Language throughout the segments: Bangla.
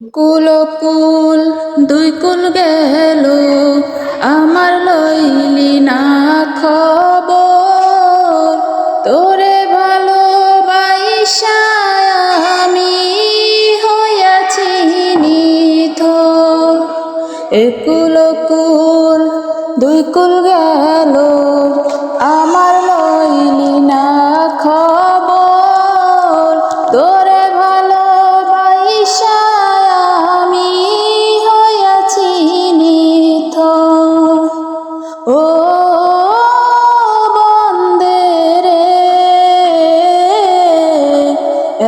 কুল কুল দুই কুল গেল আমার লইলি না খবর। তোরে ভালোবাইসা আমি হইয়াছি নিথর। একুল কুল দুই কুল গেল আমার লইলি না খবর। তোরে ভালোবাইসা আমি হইয়াছি নিথর। ও বন্দে রে,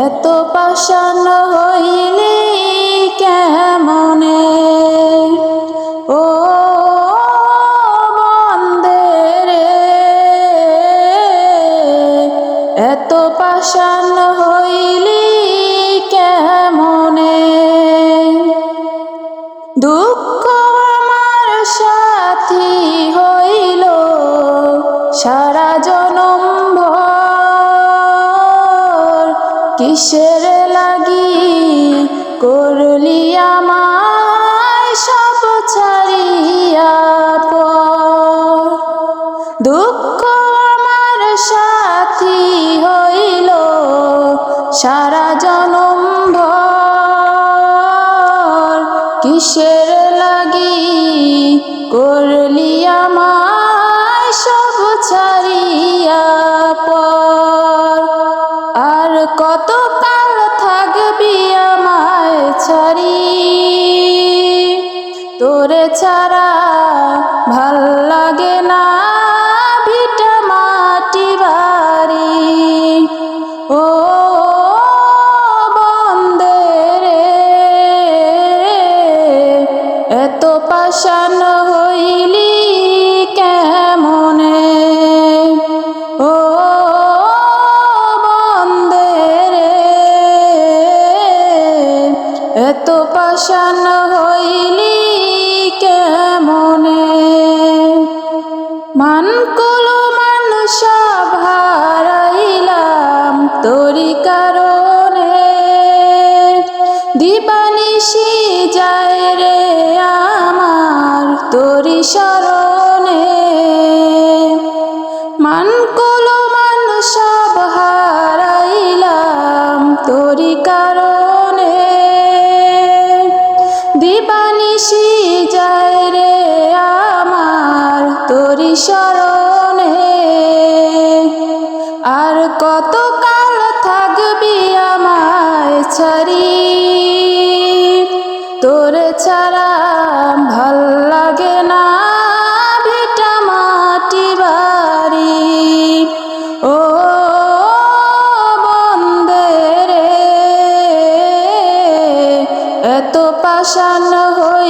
এত পাষাণ হইলি কেমনে? ও বন্দে রে, এত পাষাণ হইলি কেমনে? দুঃখ আমার সাথী হইল সারা জনম ভর। কিসের লাগি করলি আমায় সব ছাড়িয়া পর? দুঃখ আমার সাথী হইল সারা জনম ভর। কিসের লাগি করলি আমায় সব ছাড়িয়া পর? আর কত কাল থাকবি আমায় ছাড়ি? তোরে ছাড়া ভাল লাগে না ভিটা মাটি বাড়ি। ও বন্দে রে, এত পাষাণ হইলি কেমনে? ও বন্দে রে, এত পাষাণ হইলি কেমনে? মানকুল মানুষ হারাইলাম তোরি কারণে। দিবানিশি যায় রে আমার তোরি শরণে। মানকুল মানুষ হারাইলাম তোরি কারণে। দিবানিশি যায় রে আমার তোরি শরণে। আর কত কাল থাকবি আমায় ছাড়ি? তোরে ছাড়া ভাল লাগে না ভিটা মাটি বাড়ি। ও বন্দে রে, এত পাষাণ হই